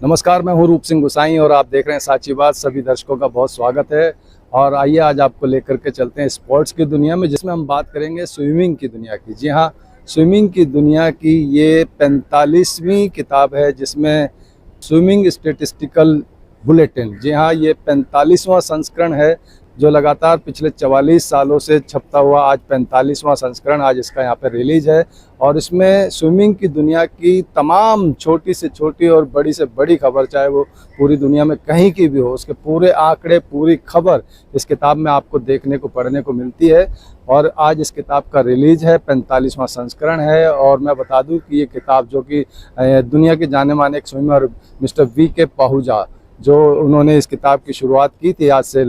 नमस्कार, मैं हूं रूप सिंह गुसाई और आप देख रहे हैं साची बात। सभी दर्शकों का बहुत स्वागत है। और आइए आज आपको लेकर के चलते हैं स्पोर्ट्स की दुनिया में, जिसमें हम बात करेंगे स्विमिंग की दुनिया की। जी हाँ, स्विमिंग की दुनिया की ये 45वीं किताब है, जिसमें स्विमिंग स्टेटिस्टिकल बुलेटिन, जी हाँ, ये 45वां संस्करण है, जो लगातार पिछले 44 सालों से छपता हुआ आज 45वां संस्करण आज इसका यहाँ पे रिलीज है। और इसमें स्विमिंग की दुनिया की तमाम छोटी से छोटी और बड़ी से बड़ी खबर, चाहे वो पूरी दुनिया में कहीं की भी हो, उसके पूरे आंकड़े, पूरी खबर इस किताब में आपको देखने को पढ़ने को मिलती है। और आज इस किताब का रिलीज है, 45वां संस्करण है। और मैं बता दूं कि ये किताब, जो कि दुनिया के जाने माने एक स्विमर मिस्टर वी.के. पाहुजा, जो उन्होंने इस किताब की शुरुआत की थी आज से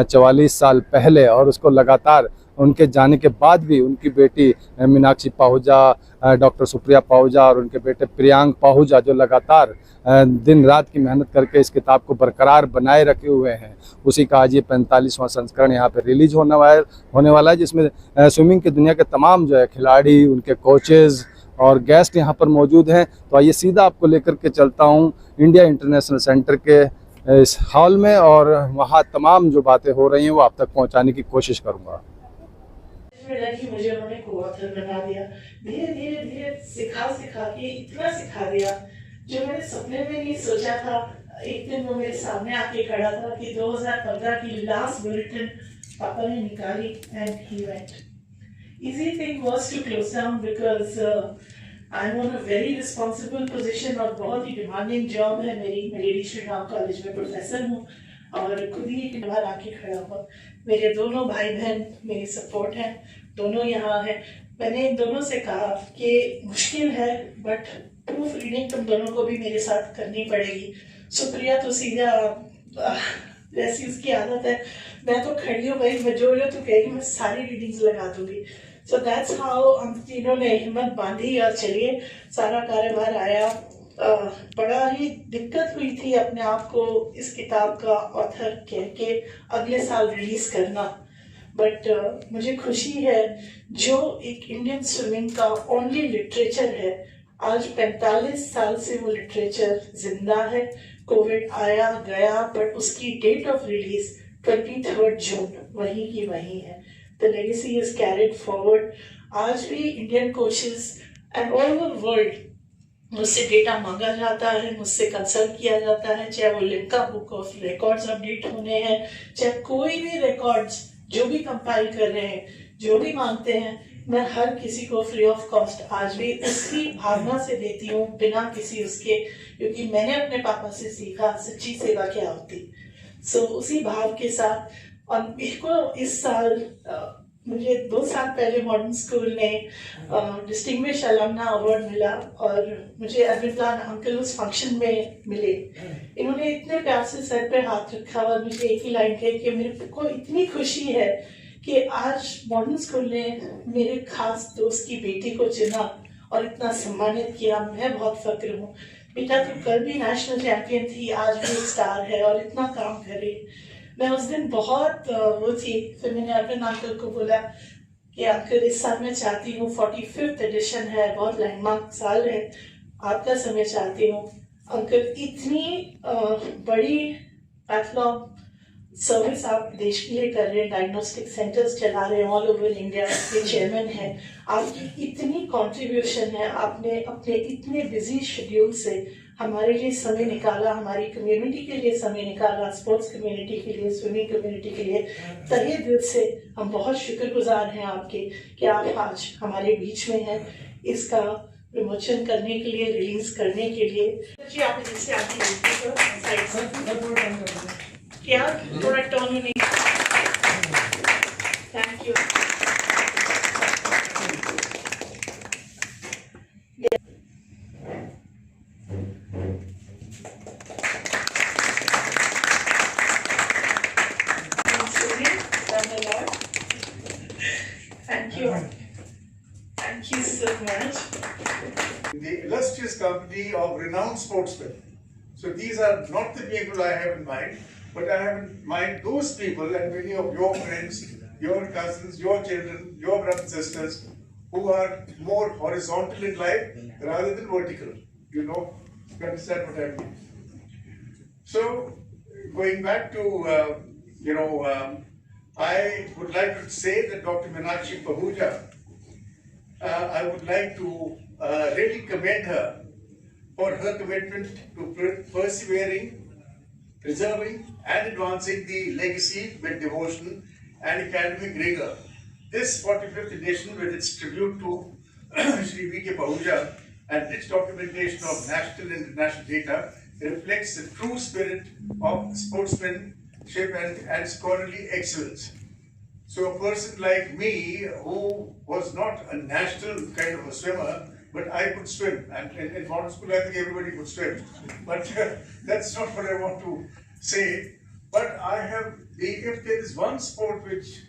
44 साल पहले, और उसको लगातार उनके जाने के बाद भी उनकी बेटी मीनाक्षी पाहुजा, डॉक्टर सुप्रिया पाहुजा और उनके बेटे प्रियांक पाहुजा, जो लगातार दिन रात की मेहनत करके इस किताब को बरकरार बनाए रखे हुए हैं, उसी का आज ये 45वां संस्करण यहाँ पे रिलीज होने वाला है, जिसमें स्विमिंग की दुनिया के तमाम जो है खिलाड़ी, उनके कोचेज़ और गेस्ट यहाँ पर मौजूद हैं। तो आइए सीधा आपको लेकर के चलता हूँ इंडिया इंटरनेशनल सेंटर के इस हॉल में, और वहाँ तमाम जो बातें हो रही हैं वो आप तक पहुँचाने की कोशिश करूँगा। मुझे उन्होंने को-ऑथर बना दिया, धीरे धीरे धीरे सिखा के इतना सिखा दिया जो मैंने सपने में नहीं सोचा था। एक दिन वो मेरे सामने आके खड़ा था कि 2015 की लास्ट बुलेटिन पापा ने निकाली and he went. Easy thing was to close down because I'm on a very responsible position और बहुत ही demanding job है मेरी। मैं लेडी श्री राम कॉलेज में प्रोफेसर हूँ और खुद ही एक बार आके खड़ा हुआ। मेरे दोनों भाई बहन मेरी सपोर्ट है, दोनों यहाँ है। मैंने इन दोनों से कहा कि मुश्किल है बट प्रूफ रीडिंग तुम दोनों को भी मेरे साथ करनी पड़ेगी। सुप्रिया तो सीधा जैसी उसकी आदत है, मैं तो खड़ी हूँ भाई, मैं जो तू कहेगी मैं सारी रीडिंग्स लगा दूंगी। सो दैट्स हाउ हम तीनों ने हिम्मत बांधी और चलिए सारा कारोबार आया। बड़ा ही दिक्कत हुई थी अपने आप को इस किताब का ऑथर कह के अगले साल रिलीज करना, बट मुझे खुशी है जो एक इंडियन स्विमिंग का ओनली लिटरेचर है, आज 45 साल से वो लिटरेचर जिंदा है। कोविड आया गया बट उसकी डेट ऑफ रिलीज 23 जून वही की वही है। The legacy is carried forward. आज भी Indian coaches and all over world मुझसे डेटा मांगा जाता है, मुझसे कंसल्ट किया जाता है, चाहे वो Limca book of records update होने हैं, चाहे कोई भी रिकॉर्ड्स जो भी कंपाइल कर रहे हैं, जो भी मांगते हैं, मैं हर किसी को फ्री ऑफ कॉस्ट आज भी उसी भावना से देती हूँ, बिना किसी उसके, क्योंकि मैंने अपने पापा से सीखा सच्ची सेवा क्या होती। सो उसी भाव के साथ। और मेरे को इस साल मुझे 2 साल पहले मॉडर्न स्कूल ने डिस्टिंग्विश अलमना अवार्ड मिला और मुझे अरविंद लाल अंकल उस फंक्शन में मिले। इन्होंने इतने प्यार से सर पे हाथ रखा और मुझे एक ही लाइन कही कि मेरे को इतनी खुशी है कि आज मॉडर्न स्कूल ने मेरे खास दोस्त की बेटी को चुना और इतना सम्मानित किया। मैं बहुत फक्र हूँ। बेटा तो कल भी नेशनल चैंपियन थी, आज भी स्टार है और इतना काम कर रही है। मैं उस दिन बहुत वो थी, फिर मैंने अरविंद अंकल को बोला कि अंकल इस साल मैं चाहती हूँ 45th एडिशन है, बहुत लैंडमार्क साल है, आपका समय चाहती हूँ। अंकल इतनी बड़ी पैथलॉग सर्विस आप देश के लिए कर रहे हैं, डायग्नोस्टिक सेंटर्स चला रहे हैं ऑल ओवर इंडिया, के चेयरमैन हैं, आपकी इतनी कंट्रीब्यूशन है, आपने अपने इतने बिजी शेड्यूल से हमारे लिए समय निकाला, हमारी कम्युनिटी के लिए समय निकाला, स्पोर्ट्स कम्युनिटी के लिए, स्विमिंग कम्युनिटी के लिए। तहे दिल से हम बहुत शुक्रगुजार हैं आपके कि आप आज हमारे बीच में हैं, इसका विमोचन करने के लिए, रिलीज करने के लिए। जी आप जैसे क्या थोड़ा टर्न नहीं। Thank you. Thank you. Thank you so much. The illustrious company of renowned sportsmen. So these are not the people I have in mind, but I have in mind those people and many of your friends, your cousins, your children, your brothers and sisters, who are more horizontal in life rather than vertical. You know, you understand what I mean? So, going back to, I would like to say that Dr. Meenakshi Pahuja, I would like to really commend her for her commitment to persevering, preserving and advancing the legacy with devotion and academic rigor. This 45th edition, with its tribute to Shri V.K. Pahuja and rich documentation of national and international data, reflects the true spirit of sportsmanship and scholarly excellence. So a person like me, who was not a national kind of a swimmer, but I could swim, and in modern school I think everybody could swim, but that's not what I want to say. But if there is one sport which,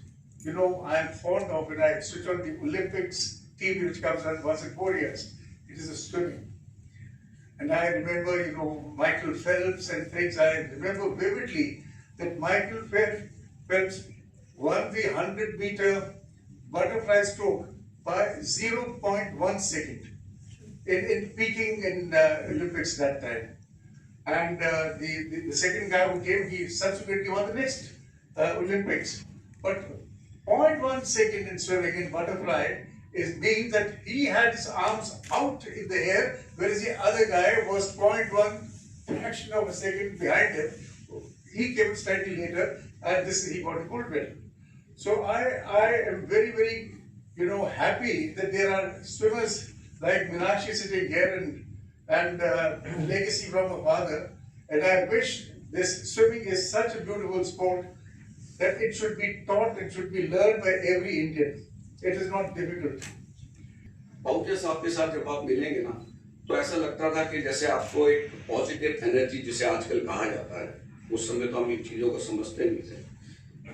I am fond of, and I switch on the Olympics TV, which comes out once in 4 years, it is the swimming. And I remember, Michael Phelps and things. I remember vividly that Michael Phelps won the 100-meter butterfly stroke by 0.1 second in Peking in Olympics that time. And the second guy who came, he subsequently won the next Olympics. But 0.1 second in swimming in butterfly means that he had his arms out in the air, whereas the other guy was 0.1 fraction of a second behind him. He came slightly later, and he got a gold medal. So I am very, very, happy that there are swimmers like Meenakshi sitting here and legacy from her father. And I wish this swimming is such a beautiful sport that it should be taught, it should be learned by every Indian. It is not difficult. Pahuja साहब के साथ जब आप मिलेंगे ना, तो ऐसा लगता था कि जैसे आपको एक पॉजिटिव एनर्जी जिसे आजकल कहा जाता है, उस समय तो हम इन चीज़ों को समझते नहीं थे।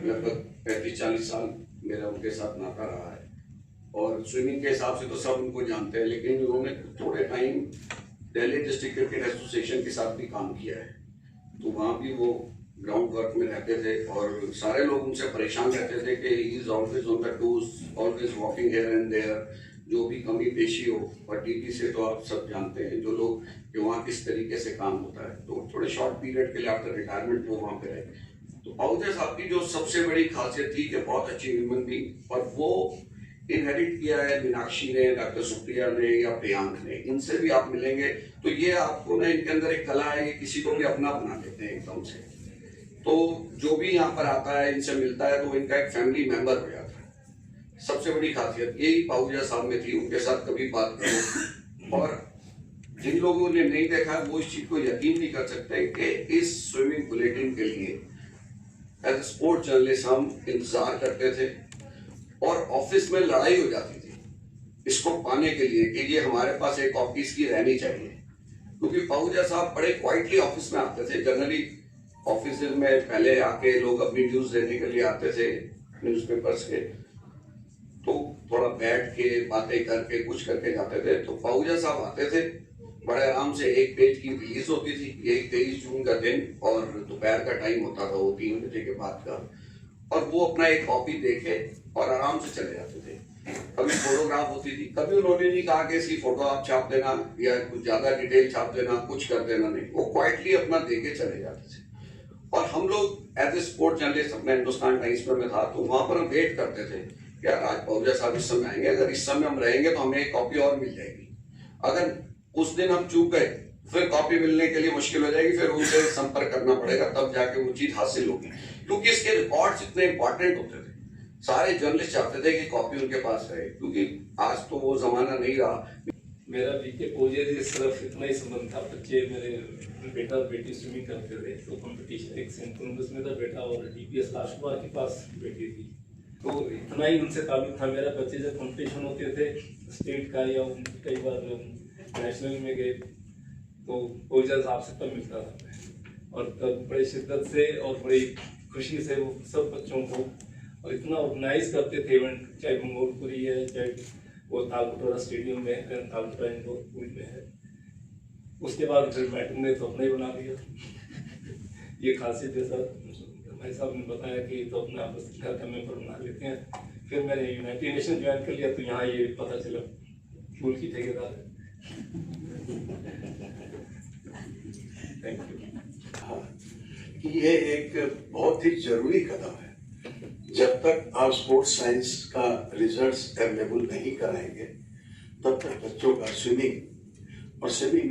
लगभग 35-40 साल मेरा उनके साथ नाता रहा है, और स्विमिंग के हिसाब से तो सब उनको जानते हैं, लेकिन उन्होंने थोड़े time Delhi district cricket association के साथ भी काम किया है, तो वहाँ भी वो ग्राउंड वर्क में रहते थे, और सारे लोग उनसे परेशान रहते थे कि he is always on the toes, always walking here and there, जो भी कमी पेशी हो। और टीवी से तो आप सब जानते हैं जो लोग कि वहाँ किस तरीके से काम होता है, तो थोड़े शॉर्ट पीरियड के लिए आफ्टर रिटायरमेंट वो वहाँ पे रहे। तो पाहुजा साहब की जो सबसे बड़ी खासियत थी कि बहुत अच्छी ह्यूमन बीइंग, और वो इनहेरिट किया है मीनाक्षी ने, डॉक्टर सुप्रिया ने या प्रियांक ने। इनसे भी आप मिलेंगे तो ये आपको ना, इनके अंदर एक कला है, ये किसी को भी अपना बना देते हैं एकदम से। तो जो भी यहाँ पर आता है, इनसे मिलता है, तो इनका एक फैमिली मेंबर हो जाता है। सबसे बड़ी खासियत यही पाहुजा साहब में थी। उनके साथ कभी बात करो, और जिन लोगों ने नहीं देखा वो इस चीज को यकीन नहीं कर सकते कि इस स्विमिंग बुलेटिन के लिए एज ए स्पोर्ट जर्नलिस्ट हम इंतजार करते थे, और ऑफिस में लड़ाई हो जाती थी इसको पाने के लिए कि ये हमारे पास एक कॉपी इसकी रहनी चाहिए, क्योंकि पाहुजा साहब बड़े क्वाइटली ऑफिस में आते थे। जनरली ऑफिस में पहले आके लोग अपनी न्यूज देने के लिए आते थे न्यूज़पेपर्स के, तो थोड़ा बैठ के बातें करके कुछ करके जाते थे। तो पाहुजा साहब आते थे बड़े आराम से, एक पेज की रिलीज होती थी, यही 23 जून का दिन, और दोपहर का टाइम होता था वो 3 बजे के बाद का, और वो अपना एक कॉपी देखे और आराम से चले जाते थे। कभी फोटोग्राफ होती थी, कभी उन्होंने नहीं कहा कि इसकी फोटो आप छाप देना या कुछ ज्यादा डिटेल छाप देना, कुछ कर देना, नहीं, वो क्वाइटली अपना देके चले जाते थे। और हम लोग एज ए स्पोर्ट जर्नलिस्ट अपने हिंदुस्तान टाइम्स में था, तो वहां पर हम वेट करते थे कि यार आज पाहुजा साहब इस समय आएंगे, अगर इस समय हम रहेंगे तो हमें एक कॉपी और मिल जाएगी। अगर उस दिन हम चूक गए फिर कॉपी मिलने के लिए मुश्किल हो जाएगी, फिर उनसे संपर्क करना पड़ेगा, तब जाके वो चीज हासिल होगी, क्योंकि इसके रिकॉर्ड्स इतने इंपॉर्टेंट होते थे। सारे जर्नलिस्ट चाहते थे कि कॉपी उनके पास रहे, क्योंकि आज तो वो जमाना नहीं रहा। मेरा वीके पाहुजा जी सिर्फ इतना ही संबंध था, बच्चे मेरे बेटा और बेटी स्विमिंग करते थे, तो कंपटीशन एक सेंट कोलंबस में था बेटा, और डीपीएस लाशकुमार के पास बेटी थी, तो इतना ही उनसे ताल्लुक था मेरा। बच्चे जब कंपटीशन होते थे स्टेट का या कई बार नेशनल में गए, तो पाहुजा साहब से तब मिलता था, और तब बड़ी शिद्दत से और बड़ी खुशी से वो सब बच्चों को, और इतना ऑर्गेनाइज करते थे इवेंट, चाहे मंगोलपुरी है, चाहे वो तालकटोरा स्टेडियम में है, तालकटोरा इंडोर पूल में है। उसके बाद फिर मैटम ने तो अपना ही बना दिया। ये खासियत जैसा भाई साहब ने बताया कि तो अपना आपस घर का मेंबर बना लेते हैं। फिर मैंने यूनाइटेड नेशन ज्वाइन कर लिया, तो यहाँ ये पता चला पूल की ठेकेदार है। Thank you. कि ये एक बहुत ही जरूरी कदम है। जब तक आप स्पोर्ट्स साइंस का रिजल्ट्स अवेलेबल नहीं कराएंगे तब तक बच्चों का स्विमिंग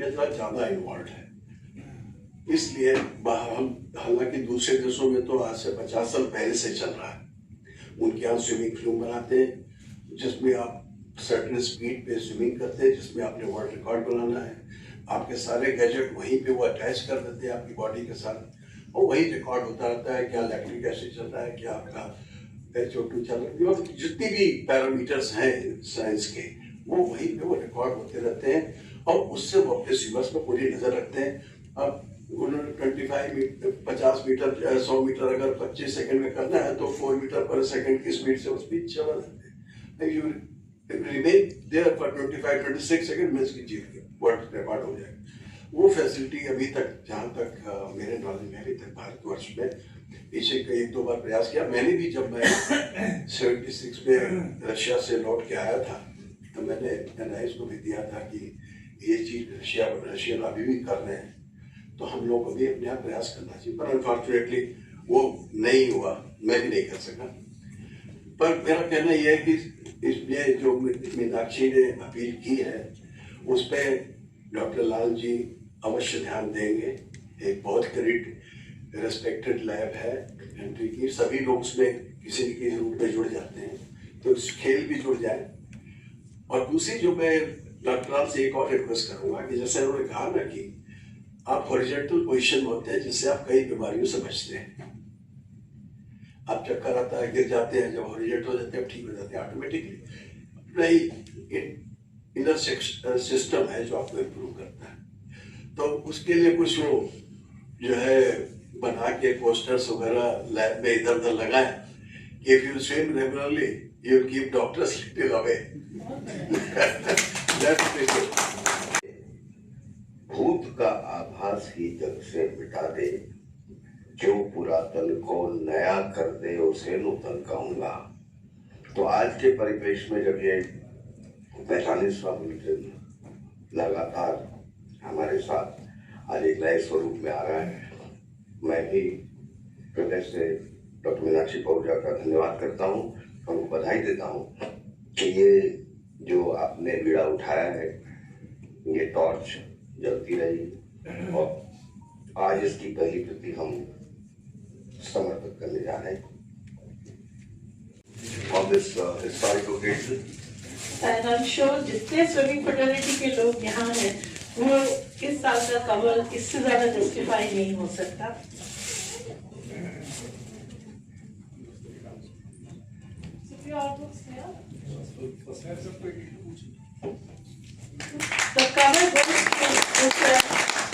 में थोड़ा ज़्यादा इन्वॉल्व है। इसलिए बाहर हम, हालांकि दूसरे देशों में तो आज से 50 साल पहले से चल रहा है। उनके यहाँ स्विमिंग पूल बनाते हैं जिसमें आप सर्टेन स्पीड पे स्विमिंग करते हैं, जिसमें आपने वर्ल्ड रिकॉर्ड बनाना है। आपके सारे गैजेट वहीं पे वो अटैच कर देते हैं आपकी बॉडी के साथ और वही रिकॉर्ड होता रहता है, क्या लैक्टिक एसिड चल रहा है, क्या आपका HO2 चल रहा है, और जितनी भी पैरामीटर्स हैं साइंस के वो वहीं पे वो रिकॉर्ड होते रहते हैं और उससे वो अपने स्विमर्स पर पूरी नजर रखते हैं। अब उन्होंने 50 मीटर 100 मीटर अगर 25 सेकंड में करना है तो 4 मीटर पर सेकंड की स्पीड से वो स्पीड चला जाते हैं। You remain there for 25-26 second में इसकी जीत के वर्ल्ड रिकॉर्ड हो जाएगा। वो फैसिलिटी अभी तक, जहाँ तक मेरे नॉलेज में अभी तक भारतवर्ष में पीछे 1-2 बार प्रयास किया। मैंने भी, जब मैं 76 में रशिया से लौट के आया था तो मैंने NIH को भी दिया था कि ये चीज रशियन अभी भी कर रहे हैं तो हम लोग को भी अपने आप प्रयास करना चाहिए। पर अनफॉर्चुनेटली वो नहीं हुआ, मैं भी नहीं कर सका। पर मेरा कहना यह है कि इसमें जो मीनाक्षी ने अपील की है उस पर डॉक्टर लाल जी अवश्य ध्यान देंगे। एक बहुत क्रेडिट रेस्पेक्टेड लैब है कंट्री की, सभी लोग उसमें किसी न किसी रूप में जुड़ जाते हैं तो इस खेल भी जुड़ जाए। और दूसरी जो मैं डॉक्टर लाल से एक और रिक्वेस्ट करूंगा कि जैसे उन्होंने कहा ना कि आप हॉरिजॉन्टल पोजीशन में होते हैं जिससे आप कई बीमारियों से बचते हैं। आप चक्कर आता है, गिर जाते हैं, जब हॉरिजॉन्टल हो जाते हैं ठीक हो जाते हैं ऑटोमेटिकली। नहीं, इनर सिस्टम है जो आपको इम्प्रूव करता है। तो उसके लिए कुछ वो जो है बना के पोस्टर्स वगैरह लैब में इधर उधर लगाए कि if you swim regularly you will keep doctors little away. भूत का आभास ही जग से मिटा दे, जो पुरातन को नया कर दे उसे नूतन कहूंगा। तो आज के परिवेश में जब ये 45वां बुलेटिन लगातार हमारे साथ आज एक नए स्वरूप में आ रहा है, मैं भी हृदय से डॉक्टर मीनाक्षी पहुजा का धन्यवाद करता हूँ और उनको बधाई देता हूँ कि ये जो आपने बीड़ा उठाया है, ये टॉर्च जलती रही और आज इसकी पहली प्रति हम समर्पित करने जा रहे हैं। On this historical occasion, And I'm sure जितने स्विमिंग फ्रेटर्निटी के लोग यहाँ हैं वो इस साल का कवर इससे ज्यादा जस्टिफाई नहीं हो सकता। The cover goes to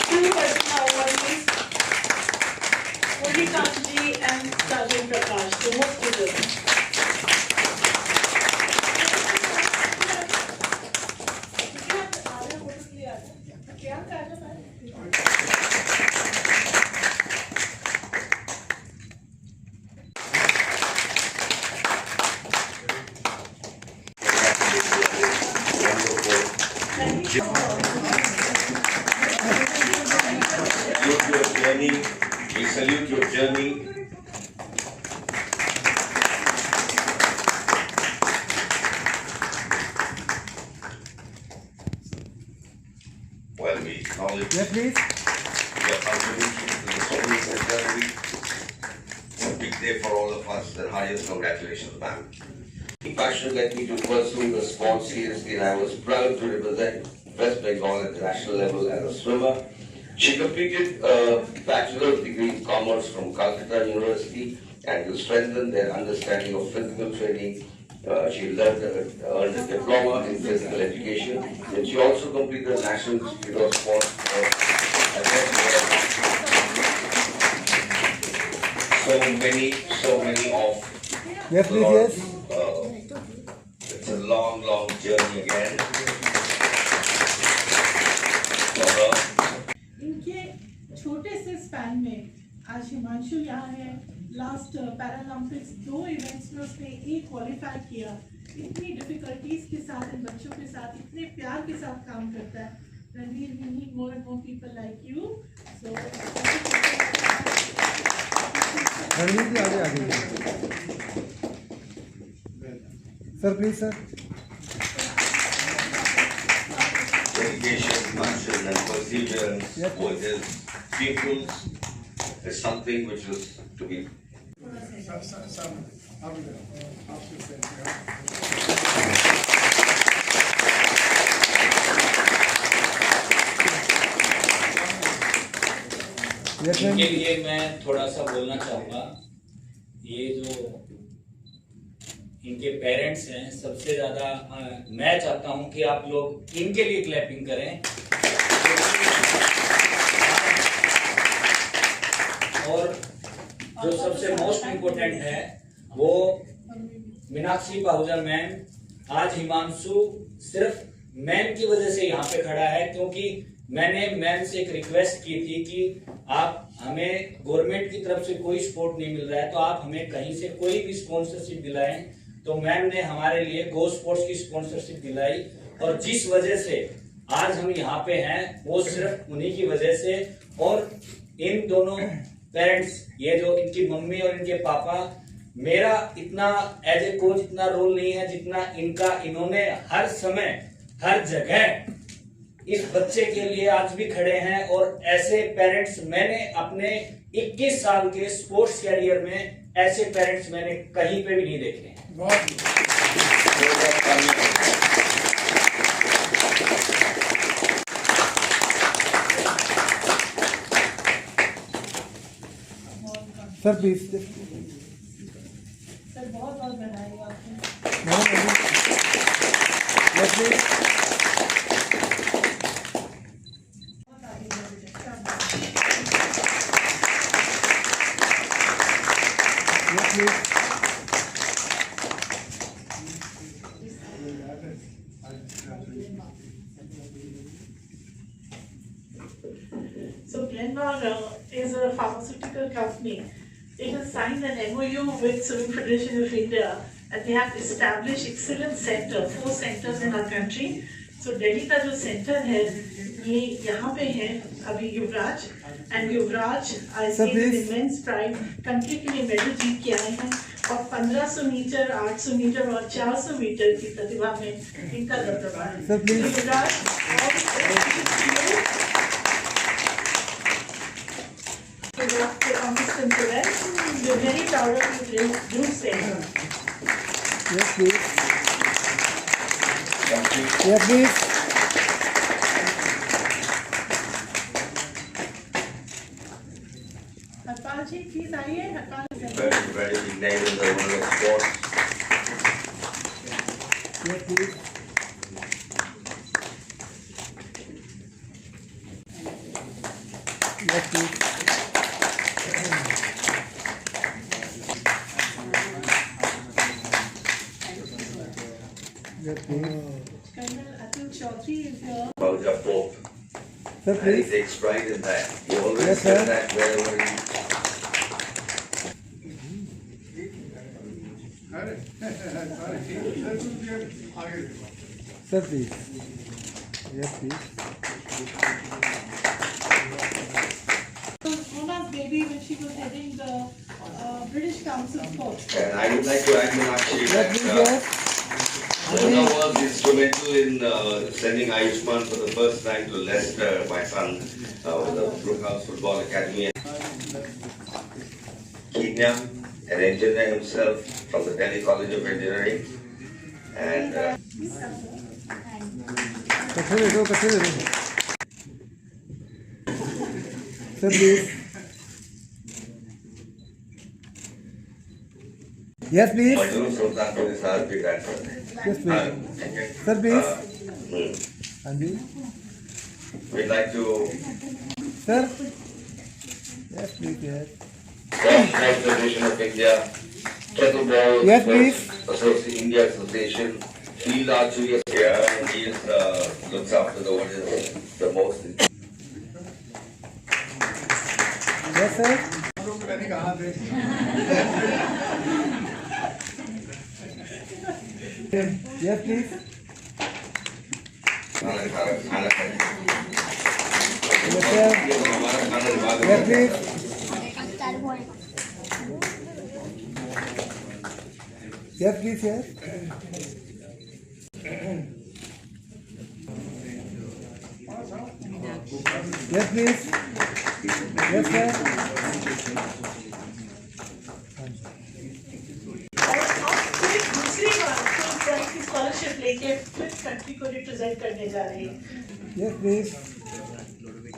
two personal awardees, Monikant ji and Sajin Prakash, the most deserving. We salute your journey. Well, we acknowledge your contribution to the swimming fraternity. It's a big day for all of us, and highest congratulations, ma'am. Passion led me to pursue the sport seriously, and I was proud to represent West Bengal at the national level as a swimmer. She completed a bachelor's degree in commerce from Calcutta University, and to strengthen their understanding of physical training, she earned a diploma in physical education, and she also completed the National Institute of Sport. So many of yes, please, yes. It's a long journey again. इनके छोटे से span में आज हिमांशु यहाँ है। Last Paralympics 2 events में उसने qualify किया। इतनी डिफिकल्टीज के साथ इन बच्चों के साथ इतने प्यार के साथ काम करता है। Ranveer, we need more and more people like you. So Ranveer जी आगे आगे sir please sir Dedication, passion, and perseverance for his pupils is something which is to be. इनके लिए मैं थोड़ा सा बोलना चाहूँगा। ये जो इनके पेरेंट्स हैं, सबसे ज़्यादा मैं चाहता हूँ कि आप लोग इनके लिए क्लैपिंग करें। और जो सबसे मोस्ट इम्पोर्टेंट है वो मीनाक्षी पाहुजा मैम। आज हिमांशु सिर्फ मैम की वजह से यहाँ पे खड़ा है, क्योंकि मैंने मैम से एक रिक्वेस्ट की थी कि आप हमें गवर्नमेंट की तरफ से कोई सपोर्ट नहीं मिल रहा है तो आप हमें कहीं से कोई भी स्पॉन्सरशिप दिलाएं। तो मैम ने हमारे लिए गो स्पोर्ट्स की स्पॉन्सरशिप दिलाई और जिस वजह से आज हम यहाँ पे हैं वो सिर्फ उन्हीं की वजह से। और इन दोनों पेरेंट्स, ये जो इनकी मम्मी और इनके पापा, मेरा इतना एज ए कोच इतना रोल नहीं है जितना इनका। इन्होंने हर समय हर जगह इस बच्चे के लिए आज भी खड़े हैं। और ऐसे पेरेंट्स मैंने अपने 21 साल के स्पोर्ट्स कैरियर में ऐसे पेरेंट्स मैंने कहीं पे भी नहीं देखे। सर प्लीज सर बहुत बहुत बधाई आपको। बहुत आगे बढ़े। So Glenmark is a pharmaceutical company. It has signed an MOU with Swimming Federation of India and they have established excellent centers, 4 centers in our country. So Delhi का जो center है ये यहाँ पे है अभी युवराज, and Yuvraj I say with immense pride country के लिए मेडल जीत के आए हैं और 1500 मीटर, 800 मीटर और 400 मीटर की प्रतिभा में इनका दबदबा है। Sir please Yuvraj we're very proud of you, Dhruv Singh. yes please yes please Harpal ji please आइए। Harpal Very big name in the world of sports. yes please yes please yes please Colonel Atul Chaudhary is here. Pahuja Pope. sir And he please takes pride in that. He always Yes, said sir. that wherever he. sir please yes please Mona's baby when she was heading the British Council Sports. And I would like to add Meenakshi yes that please yes Mona was instrumental in sending Ayushman for the first time to Leicester, my son, with the Brookhouse Football Academy. Kenya, an engineer himself from the Delhi College of Engineering. And कच्चे दे दो sir please yes please Majuru Sultan for his heart big answer. yes please sir please हाँ जी We'd like to sir yes please yes thank the Federation of India, Kettlebell Yes, please. India Association, Field Archery here, and he is, looks after the what is the most. yes sir yes please yes sir yes please Yes, please, yes. Yes, please. Yes, sir. और आप फिर दूसरी बार drawing की scholarship लेके फिर country को represent करने जा रही हैं। Yes, please.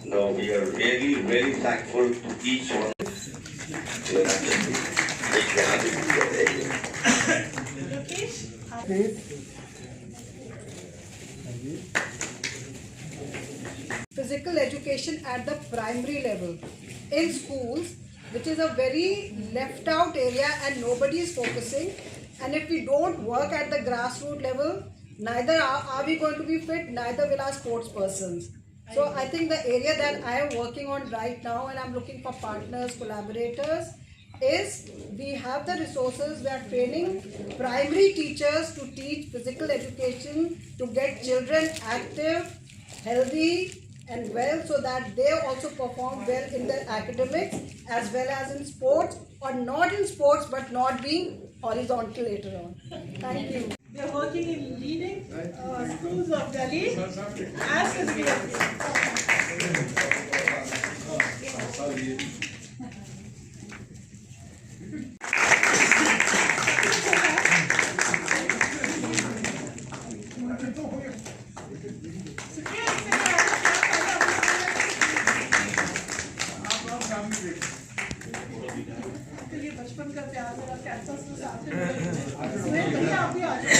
No, we are really very thankful to each one. Lokesh, Please. Physical education at the primary level in schools, which is a very left out area and nobody is focusing. And if we don't work at the grassroots level, neither are we going to be fit, neither will our sports persons. So I think the area that I am working on right now, and I'm looking for partners, collaborators, is we have the resources. We are training primary teachers to teach physical education to get children active, healthy and well, so that they also perform well in their academics as well as in sports, or not in sports but not being horizontal later on. Thank you. We are working in leading schools of Delhi as बचपन का प्यार मेरा campus में साथ में आप भी आ जाओ।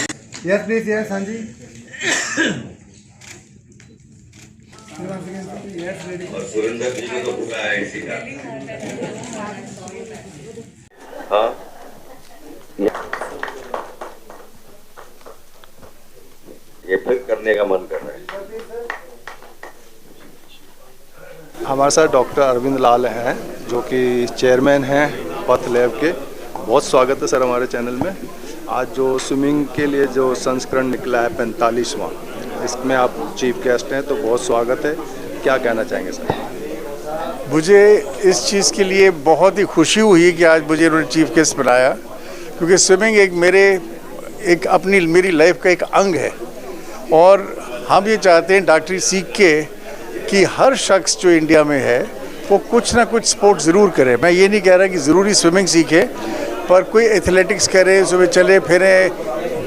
Yes, please, yes, हाँ जी. Yes, ready. और सुरेंद्र जी को तो पूरा है इसी का. हाँ. ये फिर करने का मन कर रहा है. हमारे साथ डॉक्टर अरविंद लाल हैं, जो कि चेयरमैन हैं पथ लैब के। बहुत स्वागत है सर हमारे चैनल में। आज जो स्विमिंग के लिए जो संस्करण निकला है 45वां, इसमें आप चीफ गेस्ट हैं, तो बहुत स्वागत है। क्या कहना चाहेंगे सर? मुझे इस चीज़ के लिए बहुत ही खुशी हुई कि आज मुझे उन्होंने चीफ गेस्ट बनाया, क्योंकि स्विमिंग मेरी लाइफ का एक अंग है। और हम ये चाहते हैं डॉक्टरी सीख के कि हर शख्स जो इंडिया में है वो कुछ ना कुछ स्पोर्ट ज़रूर करे। मैं ये नहीं कह रहा कि ज़रूरी स्विमिंग सीखे, पर कोई एथलेटिक्स करे, सुबह चले फिरे,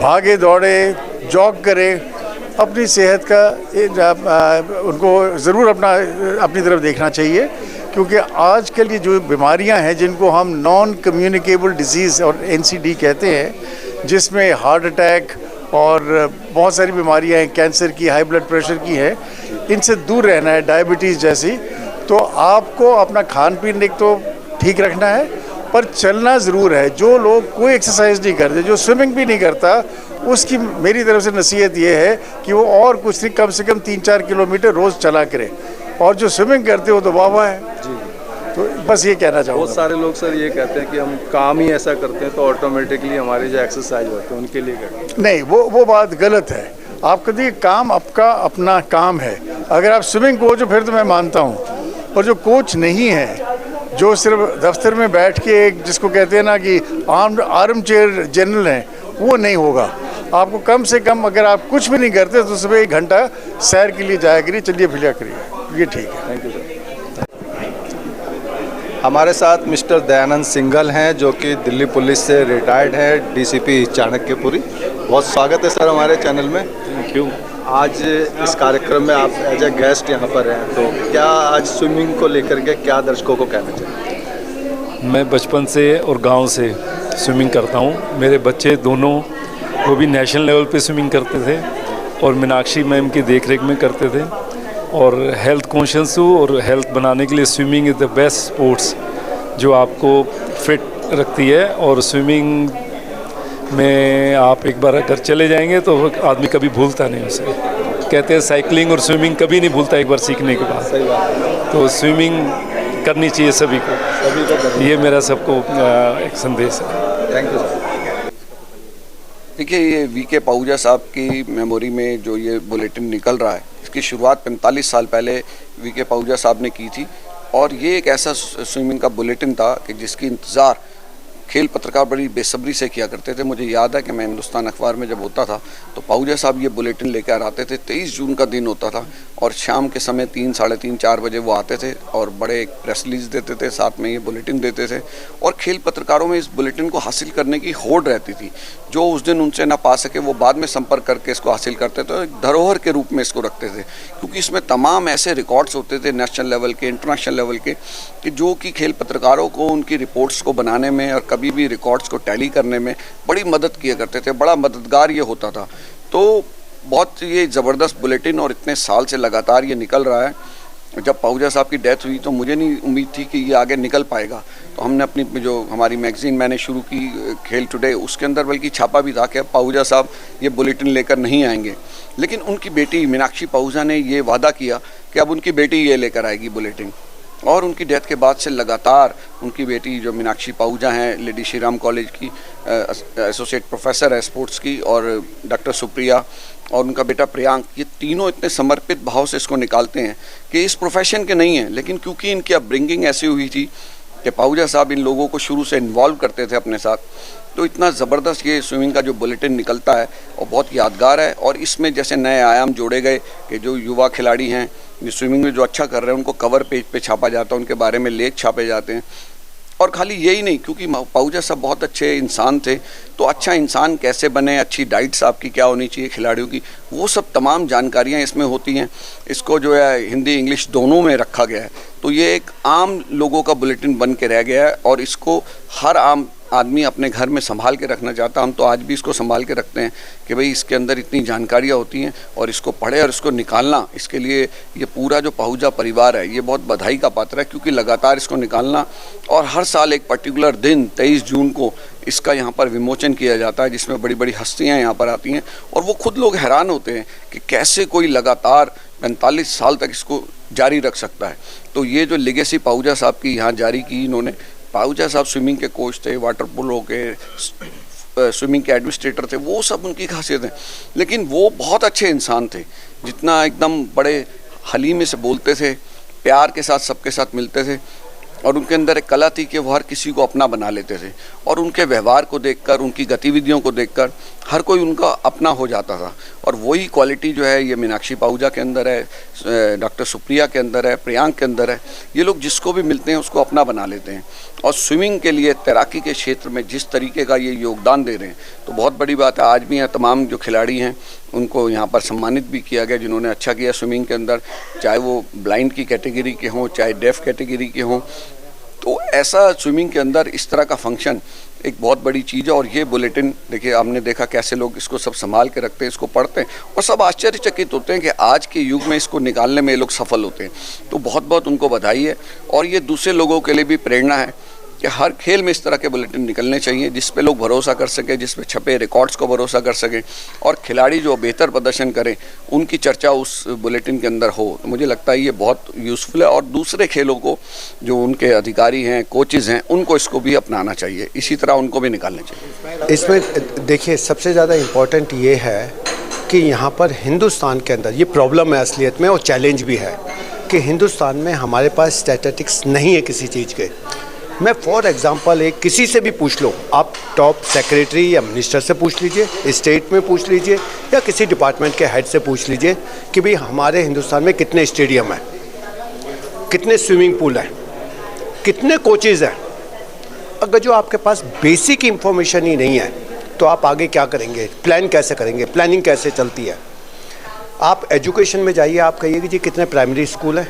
भागे दौड़े, जॉग करे, अपनी सेहत का उनको ज़रूर अपनी तरफ देखना चाहिए। क्योंकि आजकल ये जो बीमारियां हैं जिनको हम नॉन कम्युनिकेबल डिजीज़ और NCD कहते हैं, जिसमें हार्ट अटैक और बहुत सारी बीमारियां हैं, कैंसर की, हाई ब्लड प्रेशर की है, इनसे दूर रहना है, डायबिटीज़ जैसी। तो आपको अपना खान पीन एक तो ठीक रखना है, पर चलना ज़रूर है। जो लोग कोई एक्सरसाइज नहीं करते, जो स्विमिंग भी नहीं करता, उसकी मेरी तरफ से नसीहत ये है कि वो और कुछ नहीं, कम से कम 3-4 किलोमीटर रोज़ चला करे। और जो स्विमिंग करते हो तो वाह है जी। तो बस ये कहना चाहूँगा। बहुत सारे लोग सर ये कहते हैं कि हम काम ही ऐसा करते हैं तो ऑटोमेटिकली हमारी जो एक्सरसाइज होती है उनके लिए करते हैं। नहीं, वो बात गलत है। आप कभी काम आपका अपना काम है। अगर आप स्विमिंग कोच हो फिर तो मैं मानता हूँ, और जो कोच नहीं है, जो सिर्फ दफ्तर में बैठ के जिसको कहते हैं ना कि आर्म चेयर जनरल हैं, वो नहीं होगा। आपको कम से कम अगर आप कुछ भी नहीं करते तो सुबह 1 घंटा सैर के लिए जाया करिए, चलिए फिलिया करिए, ये ठीक है। Thank you sir. हमारे साथ मिस्टर दयानंद सिंघल हैं, जो कि दिल्ली पुलिस से रिटायर्ड है, DCP चाणक्यपुरी। बहुत स्वागत है सर हमारे चैनल में। Thank you. आज इस कार्यक्रम में आप एज ए गेस्ट यहाँ पर हैं, तो क्या आज स्विमिंग को लेकर के क्या दर्शकों को कहना चाहिए? मैं बचपन से और गांव से स्विमिंग करता हूँ। मेरे बच्चे दोनों वो भी नेशनल लेवल पे स्विमिंग करते थे और मीनाक्षी मैम की देखरेख में करते थे। और हेल्थ कॉन्शियस हूँ, और हेल्थ बनाने के लिए swimming is the best sports जो आपको फिट रखती है। और स्विमिंग में आप एक बार अगर चले जाएंगे तो आदमी कभी भूलता नहीं उसे। कहते हैं साइकिलिंग और स्विमिंग कभी नहीं भूलता एक बार सीखने के बाद। सही बात है। तो स्विमिंग करनी चाहिए सभी को, ये मेरा सबको एक संदेश है। Thank you sir. देखिए, ये VK पाहुजा साहब की मेमोरी में जो ये बुलेटिन निकल रहा है, इसकी शुरुआत 45 साल पहले VK पाहुजा साहब ने की थी। और ये एक ऐसा स्विमिंग का बुलेटिन था कि जिसकी इंतज़ार खेल पत्रकार बड़ी बेसब्री से किया करते थे। मुझे याद है कि मैं हिंदुस्तान अखबार में जब होता था तो पाहूजा साहब ये बुलेटिन लेकर आते थे। 23 जून का दिन होता था और शाम के समय 3, साढ़े 3, 4 बजे वो आते थे और बड़े एक प्रेस रिलीज देते थे, साथ में ये बुलेटिन देते थे। और खेल पत्रकारों में इस बुलेटिन को हासिल करने की होड़ रहती थी। जो उस दिन उनसे ना पा सके वो बाद में संपर्क करके इसको हासिल करते थे, एक धरोहर के रूप में इसको रखते थे, क्योंकि इसमें तमाम ऐसे रिकॉर्ड्स होते थे नेशनल लेवल के, इंटरनेशनल लेवल के, कि जो कि खेल पत्रकारों को उनकी रिपोर्ट्स को बनाने में और कभी भी रिकॉर्ड्स को टैली करने में बड़ी मदद किया करते थे। बड़ा मददगार ये होता था। तो बहुत ये ज़बरदस्त बुलेटिन और इतने साल से लगातार ये निकल रहा है। जब पाहूजा साहब की डेथ हुई तो मुझे नहीं उम्मीद थी कि ये आगे निकल पाएगा। तो हमने अपनी जो हमारी मैगज़ीन मैंने शुरू की खेल टुडे, उसके अंदर बल्कि छापा भी था कि अब पाहूजा साहब ये बुलेटिन लेकर नहीं आएंगे। लेकिन उनकी बेटी मीनाक्षी पाहूजा ने ये वादा किया कि अब उनकी बेटी ये लेकर आएगी बुलेटिन। और उनकी डेथ के बाद से लगातार उनकी बेटी जो मीनाक्षी पाहूजा हैं, लेडी श्री राम कॉलेज की एसोसिएट प्रोफेसर है स्पोर्ट्स की, और डॉक्टर सुप्रिया और उनका बेटा प्रियांक, ये तीनों इतने समर्पित भाव से इसको निकालते हैं कि इस प्रोफेशन के नहीं हैं, लेकिन क्योंकि इनकी अपब्रिंगिंग ऐसी हुई थी कि पाहूजा साहब इन लोगों को शुरू से इन्वॉल्व करते थे अपने साथ, तो इतना ज़बरदस्त ये स्विमिंग का जो बुलेटिन निकलता है और बहुत यादगार है। और इसमें जैसे नए आयाम जोड़े गए कि जो युवा खिलाड़ी हैं, जो स्विमिंग में जो अच्छा कर रहे हैं, उनको कवर पेज पे छापा जाता है, उनके बारे में लेख छापे जाते हैं। और खाली यही नहीं, क्योंकि पाहूजा साहब बहुत अच्छे इंसान थे, तो अच्छा इंसान कैसे बने, अच्छी डाइट्स आपकी क्या होनी चाहिए खिलाड़ियों की, वो सब तमाम जानकारियाँ इसमें होती हैं। इसको जो है हिंदी इंग्लिश दोनों में रखा गया है। तो ये एक आम लोगों का बुलेटिन बन के रह गया है और इसको हर आम आदमी अपने घर में संभाल के रखना चाहता। हम तो आज भी इसको संभाल के रखते हैं कि भाई इसके अंदर इतनी जानकारियाँ होती हैं और इसको पढ़े और इसको निकालना, इसके लिए ये पूरा जो पाहूजा परिवार है ये बहुत बधाई का पात्र है, क्योंकि लगातार इसको निकालना और हर साल एक पर्टिकुलर दिन 23 जून को इसका यहाँ पर विमोचन किया जाता है, जिसमें बड़ी बड़ी हस्तियाँ यहाँ पर आती हैं और वो खुद लोग हैरान होते हैं कि कैसे कोई लगातार 45 साल तक इसको जारी रख सकता है। तो ये जो लेगेसी पाहूजा साहब की यहाँ जारी की इन्होंने, पाहूजा साहब स्विमिंग के कोच थे, वाटर पोलो के स्विमिंग के एडमिनिस्ट्रेटर थे, वो सब उनकी खासियत है। लेकिन वो बहुत अच्छे इंसान थे, जितना एकदम बड़े हलीमे से बोलते थे, प्यार के साथ सबके साथ मिलते थे और उनके अंदर एक कला थी कि वो हर किसी को अपना बना लेते थे और उनके व्यवहार को देखकर, उनकी गतिविधियों को देखकर हर कोई उनका अपना हो जाता था। और वही क्वालिटी जो है ये मीनाक्षी पाहूजा के अंदर है, डॉक्टर सुप्रिया के अंदर है, प्रियांक के अंदर है। ये लोग जिसको भी मिलते हैं उसको अपना बना लेते हैं और स्विमिंग के लिए, तैराकी के क्षेत्र में जिस तरीके का ये योगदान दे रहे हैं तो बहुत बड़ी बात है। आज भी यहाँ तमाम जो खिलाड़ी हैं उनको यहाँ पर सम्मानित भी किया गया जिन्होंने अच्छा किया स्विमिंग के अंदर, चाहे वो ब्लाइंड की कैटेगरी के हों, चाहे डेफ कैटेगरी के हों। तो ऐसा स्विमिंग के अंदर इस तरह का फंक्शन एक बहुत बड़ी चीज़ है। और ये बुलेटिन देखिए, आपने देखा कैसे लोग इसको सब संभाल के रखते हैं, इसको पढ़ते हैं और सब आश्चर्यचकित होते हैं कि आज के युग में इसको निकालने में ये लोग सफल होते हैं। तो बहुत बहुत उनको बधाई है और ये दूसरे लोगों के लिए भी प्रेरणा है कि हर खेल में इस तरह के बुलेटिन निकलने चाहिए, जिस पे लोग भरोसा कर सकें, जिस पे छपे रिकॉर्ड्स को भरोसा कर सकें और खिलाड़ी जो बेहतर प्रदर्शन करें उनकी चर्चा उस बुलेटिन के अंदर हो। तो मुझे लगता है ये बहुत यूज़फुल है और दूसरे खेलों को जो उनके अधिकारी हैं, कोचेज़ हैं, उनको इसको भी अपनाना चाहिए, इसी तरह उनको भी निकालना चाहिए। इसमें देखिए सबसे ज़्यादा इम्पोर्टेंट ये है कि यहाँ पर हिंदुस्तान के अंदर ये प्रॉब्लम है असलियत में और चैलेंज भी है कि हिंदुस्तान में हमारे पास स्टैटिस्टिक्स नहीं है किसी चीज़ के। मैं फॉर एग्जांपल एक किसी से भी पूछ लो, आप टॉप सेक्रेटरी या मिनिस्टर से पूछ लीजिए, स्टेट में पूछ लीजिए या किसी डिपार्टमेंट के हेड से पूछ लीजिए कि भाई हमारे हिंदुस्तान में कितने स्टेडियम हैं, कितने स्विमिंग पूल हैं, कितने कोचेज़ हैं। अगर जो आपके पास बेसिक इंफॉर्मेशन ही नहीं है तो आप आगे क्या करेंगे, प्लान कैसे करेंगे, प्लानिंग कैसे चलती है। आप एजुकेशन में जाइए, आप कहिए कि जी कितने प्राइमरी स्कूल हैं,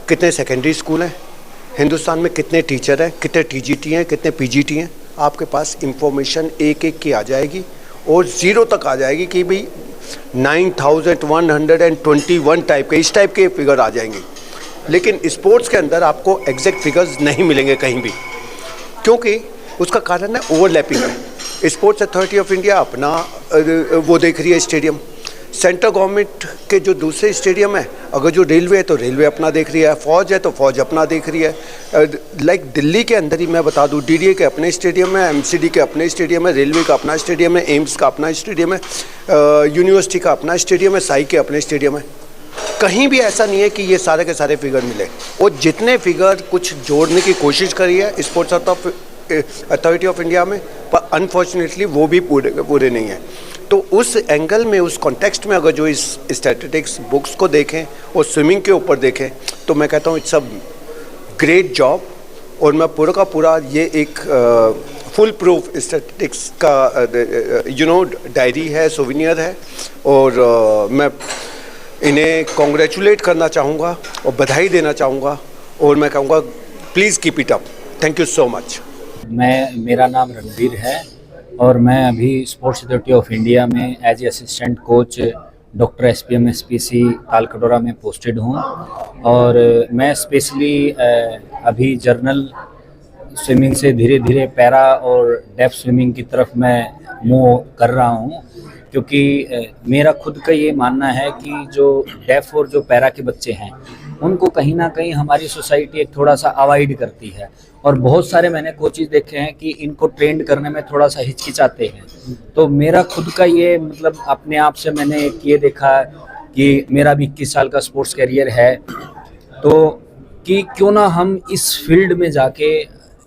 कितने सेकेंडरी स्कूल हैं, हिंदुस्तान में कितने टीचर हैं, कितने टीजीटी हैं, कितने पीजीटी हैं। आपके पास इंफॉर्मेशन एक एक की आ जाएगी और ज़ीरो तक आ जाएगी कि भाई 9121 टाइप के, इस टाइप के फिगर आ जाएंगे। लेकिन स्पोर्ट्स के अंदर आपको एग्जैक्ट फिगर्स नहीं मिलेंगे कहीं भी, क्योंकि उसका कारण है ओवरलैपिंग है। स्पोर्ट्स अथॉरिटी ऑफ इंडिया अपना वो देख रही है स्टेडियम, सेंट्रल गवर्नमेंट के जो दूसरे स्टेडियम है, अगर जो रेलवे है तो रेलवे अपना देख रही है, फ़ौज है तो फ़ौज अपना देख रही है। लाइक दिल्ली के अंदर ही मैं बता दूं, डीडीए के अपने स्टेडियम है, एमसीडी के अपने स्टेडियम है, रेलवे का अपना स्टेडियम है, एम्स का अपना स्टेडियम है, यूनिवर्सिटी का अपना स्टेडियम है, साई के अपने स्टेडियम है। कहीं भी ऐसा नहीं है कि ये सारे के सारे फिगर मिले। और जितने फिगर कुछ जोड़ने की कोशिश करी है स्पोर्ट्स अथॉरिटी ऑफ इंडिया में, पर अनफॉर्चुनेटली वो भी पूरे नहीं हैं। तो उस एंगल में, उस कॉन्टेक्स्ट में अगर जो इस स्टैटिस्टिक्स बुक्स को देखें और स्विमिंग के ऊपर देखें, तो मैं कहता हूँ इट्स अ ग्रेट जॉब। और मैं पूरा का पूरा ये एक फुल प्रूफ स्टैटिस्टिक्स का डायरी है, सोविनियर है, और मैं इन्हें कॉन्ग्रेचुलेट करना चाहूँगा और बधाई देना चाहूँगा, और मैं कहूँगा please keep it up. Thank you so much. मेरा नाम रणबीर है और मैं अभी स्पोर्ट्स अथॉरिटी ऑफ इंडिया में as a assistant coach doctor SPM SPC Talkatora में पोस्टेड हूँ। और मैं स्पेशली अभी जर्नल स्विमिंग से धीरे धीरे पैरा और डेफ स्विमिंग की तरफ मैं मूव कर रहा हूँ, क्योंकि मेरा खुद का ये मानना है कि जो डेफ और जो पैरा के बच्चे हैं उनको कहीं ना कहीं हमारी सोसाइटी एक थोड़ा सा अवॉइड करती है। और बहुत सारे मैंने कोचेस देखे हैं कि इनको ट्रेंड करने में थोड़ा सा हिचकिचाते हैं। तो मेरा खुद का ये मतलब अपने आप से मैंने एक ये देखा कि मेरा भी 21 साल का स्पोर्ट्स करियर है, तो कि क्यों ना हम इस फील्ड में जाके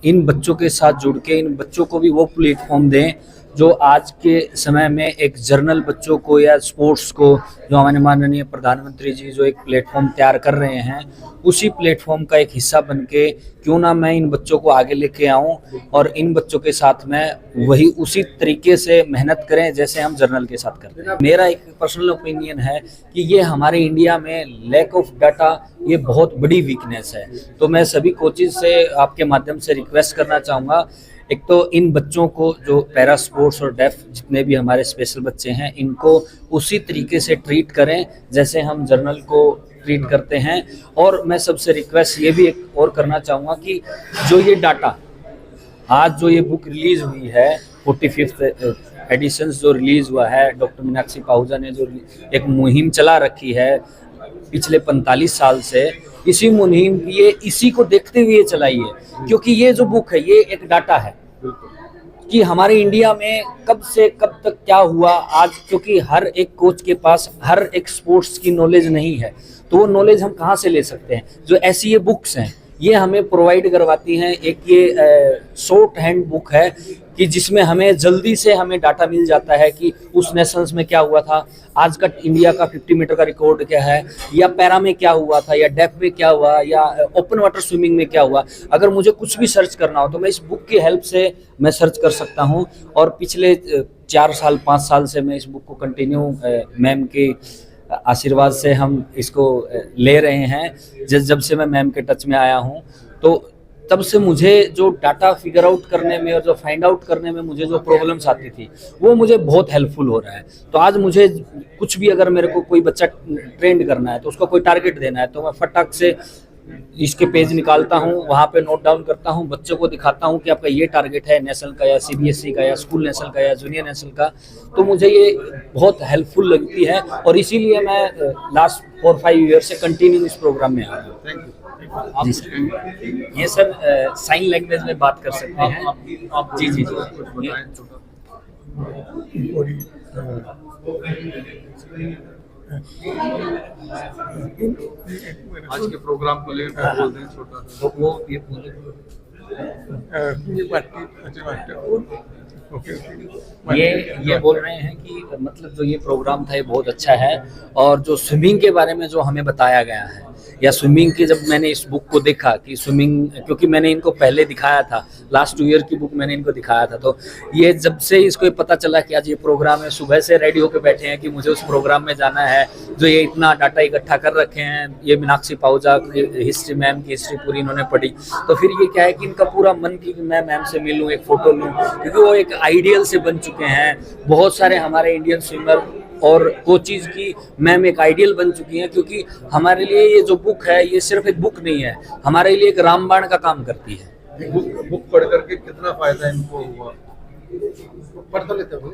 इन बच्चों के साथ जुड़ के इन बच्चों को भी वो प्लेटफॉर्म दें जो आज के समय में एक जर्नल बच्चों को या स्पोर्ट्स को, जो हमारे माननीय प्रधानमंत्री जी जो एक प्लेटफॉर्म तैयार कर रहे हैं, उसी प्लेटफॉर्म का एक हिस्सा बन के क्यों ना मैं इन बच्चों को आगे लेके आऊं और इन बच्चों के साथ में वही उसी तरीके से मेहनत करें जैसे हम जर्नल के साथ करते हैं। मेरा एक पर्सनल ओपिनियन है कि ये हमारे इंडिया में लैक ऑफ डाटा ये बहुत बड़ी वीकनेस है। तो मैं सभी कोचेज से आपके माध्यम से रिक्वेस्ट करना चाहूँगा, एक तो इन बच्चों को जो पैरा स्पोर्ट्स और डेफ जितने भी हमारे स्पेशल बच्चे हैं इनको उसी तरीके से ट्रीट करें जैसे हम जर्नल को ट्रीट करते हैं। और मैं सबसे रिक्वेस्ट ये भी एक और करना चाहूँगा कि जो ये डाटा आज जो ये बुक रिलीज़ हुई है 45th एडिशन जो रिलीज़ हुआ है, डॉक्टर मीनाक्षी पाहुजा ने जो एक मुहिम चला रखी है पिछले 45 साल से, इसी मुहिम की ये इसी को देखते हुए चलाई है। क्योंकि ये जो बुक है ये एक डाटा है कि हमारे इंडिया में कब से कब तक क्या हुआ आज, क्योंकि हर एक कोच के पास हर एक स्पोर्ट्स की नॉलेज नहीं है, तो वो नॉलेज हम कहाँ से ले सकते हैं। जो ऐसी ये बुक्स हैं ये हमें प्रोवाइड करवाती हैं। एक ये शॉर्ट हैंड बुक है कि जिसमें हमें जल्दी से हमें डाटा मिल जाता है कि उस नेशंस में क्या हुआ था, आज का इंडिया का 50 मीटर का रिकॉर्ड क्या है, या पैरा में क्या हुआ था, या डेफ में क्या हुआ, या ओपन वाटर स्विमिंग में क्या हुआ। अगर मुझे कुछ भी सर्च करना हो तो मैं इस बुक की हेल्प से मैं सर्च कर सकता हूँ। और पिछले 4 साल 5 साल से मैं इस बुक को कंटिन्यू मैम के आशीर्वाद से हम इसको ले रहे हैं। जब से मैं मैम के टच में आया हूँ तो तब से मुझे जो डाटा फिगर आउट करने में और जो फाइंड आउट करने में मुझे जो प्रॉब्लम्स आती थी वो मुझे बहुत हेल्पफुल हो रहा है। तो आज मुझे कुछ भी अगर मेरे को कोई बच्चा ट्रेंड करना है तो उसका कोई टारगेट देना है तो मैं फटाक से इसके पेज निकालता हूँ, वहाँ पे नोट डाउन करता हूँ, बच्चों को दिखाता हूँ कि आपका ये टारगेट है नेशनल का या CBSE का या स्कूल नेशनल का या जूनियर नेशनल का। तो मुझे ये बहुत हेल्पफुल लगती है और इसीलिए मैं लास्ट 4-5 ईयर से कंटिन्यू इस प्रोग्राम में आ रहा हूँ। जी सर, ये सर साइन लैंग्वेज में बात कर सकते हैं। जी जी जी। आज के प्रोग्राम को लेकर बोल दें छोटा सा। तो वो ये बोले ये बोल रहे हैं कि मतलब जो ये प्रोग्राम था ये बहुत अच्छा है और जो स्विमिंग के बारे में जो हमें बताया गया है या स्विमिंग के, जब मैंने इस बुक को देखा कि स्विमिंग, क्योंकि मैंने इनको पहले दिखाया था, लास्ट 2 ईयर की बुक मैंने इनको दिखाया था, तो ये जब से इसको ये पता चला कि आज ये प्रोग्राम है, सुबह से रेडी होकर बैठे हैं कि मुझे उस प्रोग्राम में जाना है। जो ये इतना डाटा इकट्ठा कर रखे हैं, ये मीनाक्षी पाहुजा हिस्ट्री, मैम की हिस्ट्री पूरी इन्होंने पढ़ी, तो फिर ये क्या है कि इनका पूरा मन की मैं मैम से मिलूँ, एक फ़ोटो लूँ, क्योंकि वो एक आइडियल से बन चुके हैं। बहुत सारे हमारे इंडियन स्विमर और कोचेज की मैम एक आइडियल बन चुकी हैं, क्योंकि हमारे लिए ये जो बुक है ये सिर्फ एक बुक नहीं है, हमारे लिए एक रामबाण का काम करती है। बुक पढ़ करके कितना फायदा इनको हुआ, पढ़ तो लेते हो।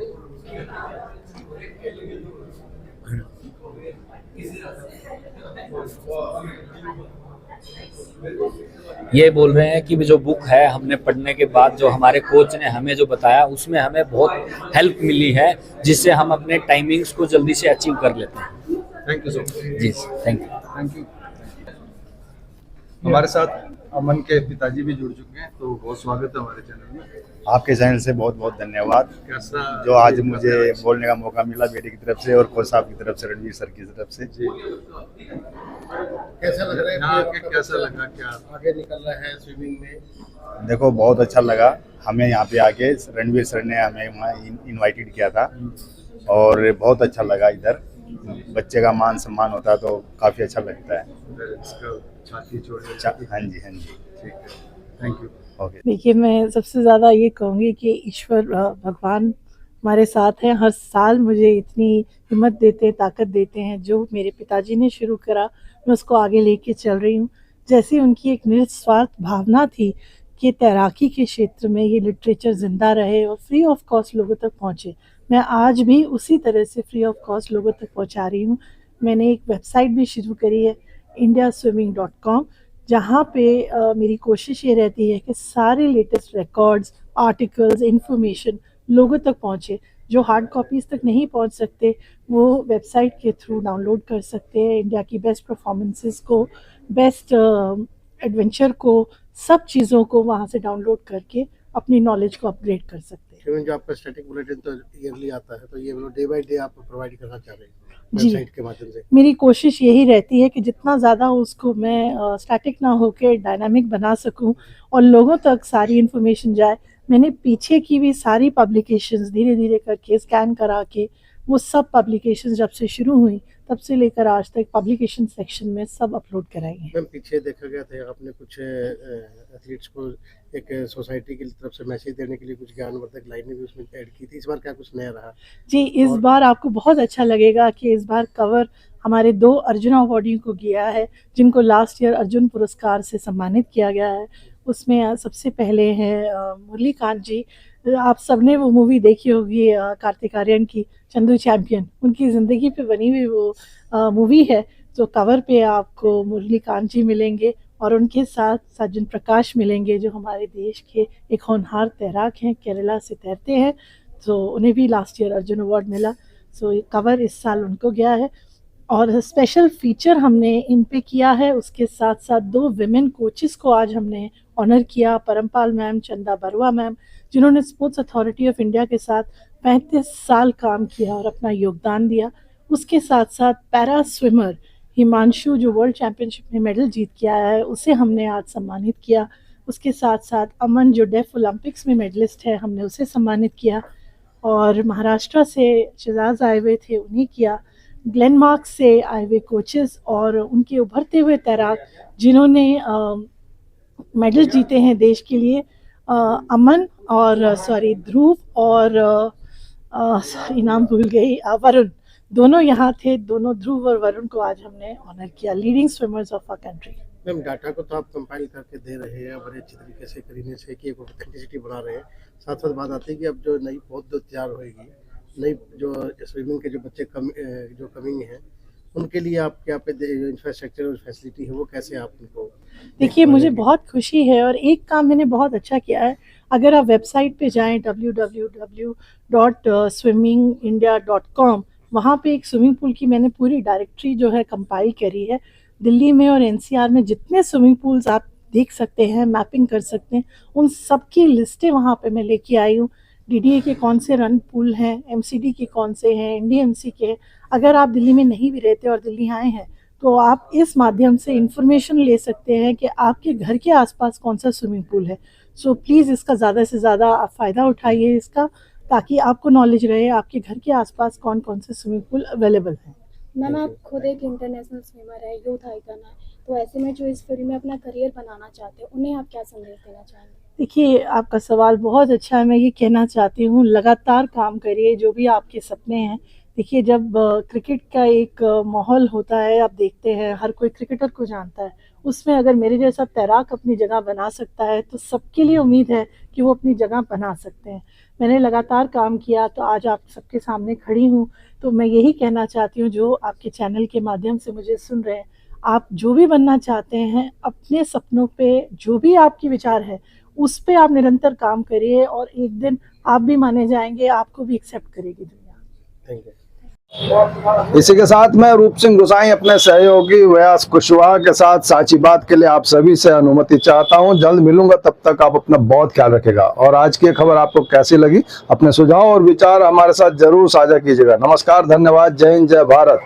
ये बोल रहे हैं कि जो बुक है हमने पढ़ने के बाद जो हमारे कोच ने हमें जो बताया उसमें हमें बहुत हेल्प मिली है, जिससे हम अपने टाइमिंग्स को जल्दी से अचीव कर लेते हैं। Thank you so much. Ji thank you. हमारे साथ अमन के पिताजी भी जुड़ चुके हैं, तो बहुत स्वागत है हमारे चैनल में। आपके चैनल से बहुत बहुत धन्यवाद, कैसा जो आज मुझे बोलने का मौका मिला बेटे की तरफ से और कोच साहब की तरफ से, रणवीर सर की तरफ से। कैसा लग रहा है? यहाँ आके कैसा लगा, क्या आगे निकल रहा है स्विमिंग में? देखो बहुत अच्छा लगा हमें यहाँ पे आके, रणवीर सर ने हमें वहाँ इनवाइटेड किया था और बहुत अच्छा लगा। इधर बच्चे का मान सम्मान होता है तो काफ़ी अच्छा लगता है। इसका छाती छोड़। हाँ जी, हाँ जी, ठीक है, थैंक यू। ओके। देखिए, मैं सबसे ज़्यादा ये कहूँगी कि ईश्वर भगवान हमारे साथ हैं। हर साल मुझे इतनी हिम्मत देते हैं, ताकत देते हैं। जो मेरे पिताजी ने शुरू करा मैं उसको आगे लेके चल रही हूँ। जैसे उनकी एक निस्वार्थ भावना थी कि तैराकी के क्षेत्र में ये लिटरेचर ज़िंदा रहे और फ्री ऑफ कॉस्ट लोगों तक पहुँचे, मैं आज भी उसी तरह से फ्री ऑफ कॉस्ट लोगों तक पहुँचा रही हूँ। मैंने एक वेबसाइट भी शुरू करी है indiaswimming.com, जहाँ पे मेरी कोशिश ये रहती है कि सारे लेटेस्ट रिकॉर्ड्स, आर्टिकल्स, इन्फॉर्मेशन लोगों तक पहुँचे। जो हार्ड कॉपीज़ तक नहीं पहुँच सकते वो वेबसाइट के थ्रू डाउनलोड कर सकते हैं। इंडिया की बेस्ट परफॉर्मेंसेस को, बेस्ट एडवेंचर को, सब चीज़ों को वहाँ से डाउनलोड करके अपनी नॉलेज को अपग्रेड कर सकते हैं। जो आपका स्टैटिक बुलेटिन तो ईयरली आता है, तो ये डे बाय डे आप प्रोवाइड करना चाह रहे हैं जी, वेबसाइट के माध्यम से? मेरी कोशिश यही रहती है कि जितना ज़्यादा उसको मैं स्टैटिक ना होकर डायनामिक बना सकूं और लोगों तक सारी इन्फॉर्मेशन जाए। मैंने पीछे की भी सारी पब्लिकेशंस धीरे धीरे करके स्कैन करा के वो सब पब्लिकेशंस जब से शुरू हुई तब से लेकर आज तक पब्लिकेशन सेक्शन में सब अपलोड कराई हैं। मैम, पीछे देखा गया था आपने कुछ एथलीट्स को एक सोसाइटी की तरफ से मैसेज देने के लिए कुछ ज्ञानवर्धक लाइनें भी उसमें ऐड की थी। इस बार क्या कुछ नया रहा? जी, इस बार आपको बहुत अच्छा लगेगा कि इस बार कवर हमारे 2 अर्जुन अवार्डियों को गया है, जिनको लास्ट ईयर अर्जुन पुरस्कार से सम्मानित किया गया है। उसमें सबसे पहले हैं मुरली कांत जी। आप सबने वो मूवी देखी होगी कार्तिक आर्यन की, चंदू चैंपियन। उनकी ज़िंदगी पे बनी हुई वो मूवी है। तो कवर पे आपको मुरली कांत जी मिलेंगे और उनके साथ सज्जन प्रकाश मिलेंगे, जो हमारे देश के एक होनहार तैराक हैं, केरला से तैरते हैं। तो उन्हें भी लास्ट ईयर अर्जुन अवार्ड मिला। सो ये कवर इस साल उनको गया है और स्पेशल फीचर हमने इन पे किया है। उसके साथ साथ 2 विमेन कोचेस को आज हमने ऑनर किया, परमपाल मैम, चंदा बरुआ मैम, जिन्होंने स्पोर्ट्स अथॉरिटी ऑफ इंडिया के साथ 35 साल काम किया और अपना योगदान दिया। उसके साथ साथ पैरा स्विमर हिमांशु, जो वर्ल्ड चैम्पियनशिप में मेडल जीत के आया है, उसे हमने आज सम्मानित किया। उसके साथ साथ अमन, जो डेफ ओलंपिक्स में मेडलिस्ट है, हमने उसे सम्मानित किया। और महाराष्ट्र से शहजाद आए हुए थे, उन्हें किया। ग्लेनमार्क से आए हुए कोचेस और उनके उभरते हुए तैराक जिन्होंने मेडल जीते हैं देश के लिए, अमन और ध्रुव और नाम भूल गई, वरुण, दोनों यहाँ थे। दोनों ध्रुव और वरुण को आज हमने ऑनर किया, leading swimmers of our country. Ma'am, data को तो आप कंपाइल करके दे रहे हैं बड़े अच्छे तरीके से, करने से कि एक ऑथेंटिसिटी बना रहे हैं। साथ साथ बात आती है कि अब जो नई पौध तैयार होएगी, नई जो स्विमिंग के जो बच्चे जो कमिंग हैं, उनके लिए आप क्या पे इंफ्रास्ट्रक्चर और फैसिलिटी है, वो कैसे आप उनको? देखिए, मुझे बहुत खुशी है और एक काम मैंने बहुत अच्छा किया है। अगर आप वेबसाइट पे जाएं www.swimmingindia.com, वहाँ पे एक स्विमिंग पूल की मैंने पूरी डायरेक्टरी जो है कंपाइल करी है। दिल्ली में और एनसीआर में जितने स्विमिंग पूल्स आप देख सकते हैं, मैपिंग कर सकते हैं, उन सब की लिस्टें वहाँ पे मैं लेके आई हूँ। डीडीए के कौन से रन पूल हैं, एमसीडी के कौन से हैं, एनडीएमसी के। अगर आप दिल्ली में नहीं भी रहते और दिल्ली आए हैं तो आप इस माध्यम से इंफॉर्मेशन ले सकते हैं कि आपके घर के आसपास कौन सा स्विमिंग पूल है। सो प्लीज़ इसका ज़्यादा से ज़्यादा आप फ़ायदा उठाइए इसका, ताकि आपको नॉलेज रहे आपके घर के आसपास कौन कौन से स्विमिंग पूल अवेलेबल हैं। मैम, आप खुद एक इंटरनेशनल स्विमर है, यूथ आइकन है, तो ऐसे में जो इस फील्ड में अपना करियर बनाना चाहते हैं, उन्हें आप क्या संदेश देना चाहेंगे? देखिए, आपका सवाल बहुत अच्छा है। मैं ये कहना चाहती हूँ, लगातार काम करिए, जो भी आपके सपने हैं। देखिए, जब क्रिकेट का एक माहौल होता है, आप देखते हैं हर कोई क्रिकेटर को जानता है, उसमें अगर मेरे जैसा तैराक अपनी जगह बना सकता है तो सबके लिए उम्मीद है कि वो अपनी जगह बना सकते हैं। मैंने लगातार काम किया तो आज आप सबके सामने खड़ी हूँ। तो मैं यही कहना चाहती हूँ, जो आपके चैनल के माध्यम से मुझे सुन रहे हैं, आप जो भी बनना चाहते हैं, अपने सपनों पे जो भी आपकी विचार है उस पे आप निरंतर काम करिए और एक दिन आप भी माने जाएंगे, आपको भी एक्सेप्ट करेगी दुनिया। Thank you. इसी के साथ मैं रूप सिंह गोसाई अपने सहयोगी व्यास कुशवाहा के साथ साची बात के लिए आप सभी से अनुमति चाहता हूं। जल्द मिलूंगा, तब तक आप अपना बहुत ख्याल रखेगा। और आज की खबर आपको कैसी लगी, अपने सुझाव और विचार हमारे साथ जरूर साझा कीजिएगा। नमस्कार, धन्यवाद, जय हिंद, जय भारत।